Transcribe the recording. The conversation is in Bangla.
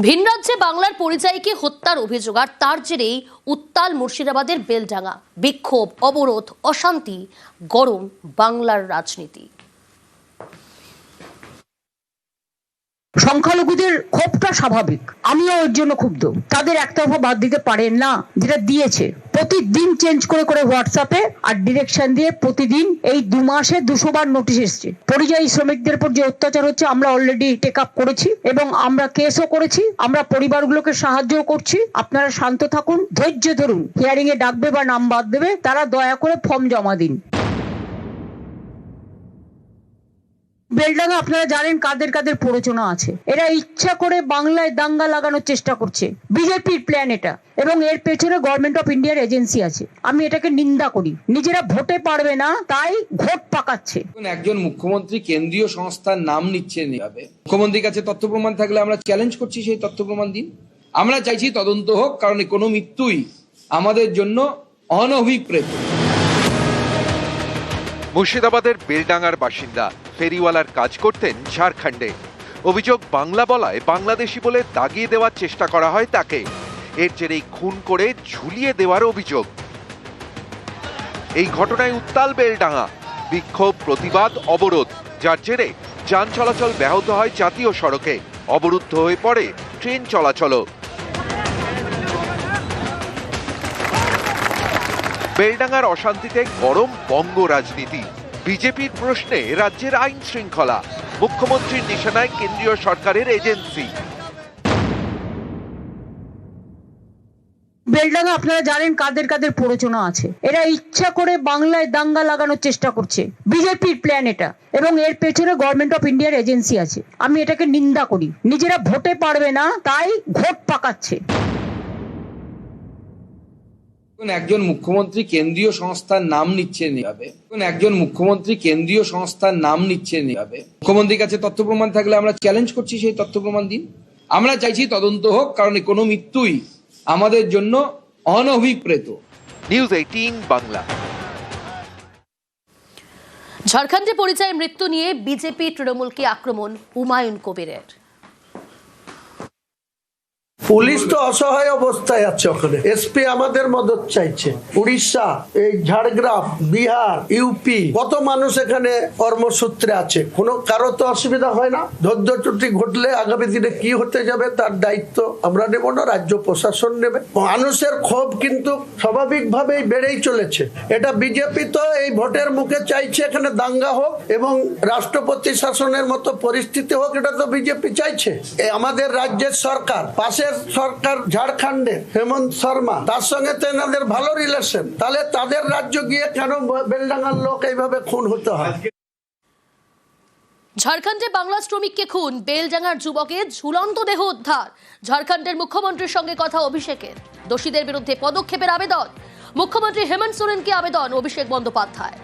ভিন রাজ্যে বাংলার পরিযায়ীকে হত্যার অভিযোগ আর তার জেরেই উত্তাল মুর্শিদাবাদের বেলডাঙ্গা। বিক্ষোভ, অবরোধ, অশান্তি, গরম বাংলার রাজনীতি। সংখ্যালঘুদের ক্ষোভটা স্বাভাবিক, আমিও ওর জন্য ক্ষুব্ধ। তাদের একতরফা বাদ দিতে পারেন না, যেটা দিয়েছে প্রতিদিন চেঞ্জ করে করে হোয়াটসঅ্যাপে আর ডিরেকশন দিয়ে প্রতিদিন এই 2 মাসে 200 বার নোটিশ এসছে। পরিযায়ী শ্রমিকদের উপর যে অত্যাচার হচ্ছে আমরা অলরেডি টেক আপ করেছি এবং আমরা কেসও করেছি, আমরা পরিবারগুলোকে সাহায্য করছি। আপনারা শান্ত থাকুন, ধৈর্য ধরুন। হিয়ারিং এ ডাকবে বা নাম বাদ দেবে, তারা দয়া করে ফর্ম জমা দিন। বেলডাঙ্গা আপনারা জানেন কাদের কাদের প্ররোচনা আছে। এরা ইচ্ছা করে বাংলায় দাঙ্গা লাগানোর চেষ্টা করছে, বিজেপির প্ল্যান এটা, এবং এর পেছনে গভর্নমেন্ট অফ ইন্ডিয়ার এজেন্সি আছে। আমি এটাকে নিন্দা করি। নিজেরা ভোটে পারবে না তাই ভোট পাকাচ্ছে। একজন মুখ্যমন্ত্রী কেন্দ্রীয় সংস্থার নাম নিচ্ছেন এভাবে, মুখ্যমন্ত্রীর কাছে তথ্য প্রমাণ থাকলে আমরা চ্যালেঞ্জ করছি সেই তথ্য প্রমাণ দিন। আমরা চাইছি তদন্ত হোক, কারণ কোনো মৃত্যুই আমাদের জন্য অনভিপ্রেত। মুর্শিদাবাদের বেলডাঙ্গার বাসিন্দা, ফেরিওয়ালার কাজ করতেন ঝাড়খণ্ডে। অভিযোগ, বাংলা বলায় বাংলাদেশি বলে দাগিয়ে দেওয়ার চেষ্টা করা হয় তাকে। এর জেরেই খুন করে ঝুলিয়ে দেওয়ার অভিযোগ। এই ঘটনায় উত্তাল বেলডাঙ্গা। বিক্ষোভ, প্রতিবাদ, অবরোধ, যার জেরে যান চলাচল ব্যাহত হয় জাতীয় সড়কে। অবরুদ্ধ হয়ে পড়ে ট্রেন চলাচলও। বেলডাঙ্গার অশান্তিতে গরম বঙ্গ রাজনীতি। বিজেপির প্রশ্নে রাজ্যের আইন শৃঙ্খলা। মুখ্যমন্ত্রীর নিশানায় কেন্দ্রীয় সরকারের এজেন্সি। বেলডাঙ্গা আপনারা জানেন কাদের কাদের প্ররোচনা আছে। এরা ইচ্ছা করে বাংলায় দাঙ্গা লাগানোর চেষ্টা করছে, বিজেপির প্ল্যান এটা, এবং এর পেছনে গভর্নমেন্ট অফ ইন্ডিয়ার এজেন্সি আছে। আমি এটাকে নিন্দা করি। নিজেরা ভোটে পারবে না তাই ভোট পাকাচ্ছে। একজন মুখ্যমন্ত্রী কেন্দ্রীয় সংস্থার নাম নিচ্ছেন এভাবে, একজন মুখ্যমন্ত্রী কেন্দ্রীয় সংস্থার নাম নিচ্ছেন এভাবে, মুখ্যমন্ত্রীর কাছে তথ্য প্রমাণ থাকলে আমরা চ্যালেঞ্জ করছি সেই তথ্য প্রমাণ দিন। আমরা চাইছি তদন্ত হোক, কারণ কোনো মৃত্যুই আমাদের জন্য অনভিপ্রেত। নিউজ 18 বাংলা। ঝাড়খণ্ডে পরিযায়ী মৃত্যু নিয়ে বিজেপি তৃণমূলকে আক্রমণ হুমায়ুন কবিরের। পুলিশ তো অসহায় অবস্থায় আছে ওখানে। এসপি আমাদের মদত চাইছে। উড়িষ্যা, এই ঝাড়গ্রাম, বিহার, ইউপি, কত মানুষ এখানে কর্মসূত্রে আছে। কোনো কারো তো অসুবিধা হয় না। ধৈর্য ত্রুটি ঘটলে আগামী দিনে কি হতে যাবে তার দায়িত্ব আমরা নেব না, রাজ্য প্রশাসন নেবে। মানুষের ক্ষোভ কিন্তু স্বাভাবিকভাবেই বেড়েই চলেছে। এটা বিজেপি তো এই ভোটের মুখে চাইছে এখানে দাঙ্গা হোক এবং রাষ্ট্রপতি শাসনের মতো পরিস্থিতি হোক, এটা তো বিজেপি চাইছে। আমাদের রাজ্যের সরকার, পাশের সরকার ঝাড়খণ্ডে হেমন্ত শর্মা, তার সঙ্গে তো এনাদের ভালো রিলেশন। তাহলে তাদের রাজ্য গিয়ে কেন বেলডাঙ্গার লোক এইভাবে খুন হতে হয়? ঝাড়খণ্ডে বাংলা শ্রমিককে খুন, বেলডাঙ্গার যুবকের ঝুলন্ত দেহ উদ্ধার। ঝাড়খণ্ডের মুখ্যমন্ত্রীর সঙ্গে কথা অভিষেকের। দোষীদের বিরুদ্ধে পদক্ষেপের আবেদন। মুখ্যমন্ত্রী হেমন্ত সোরেনকে আবেদন অভিষেক বন্দ্যোপাধ্যায়।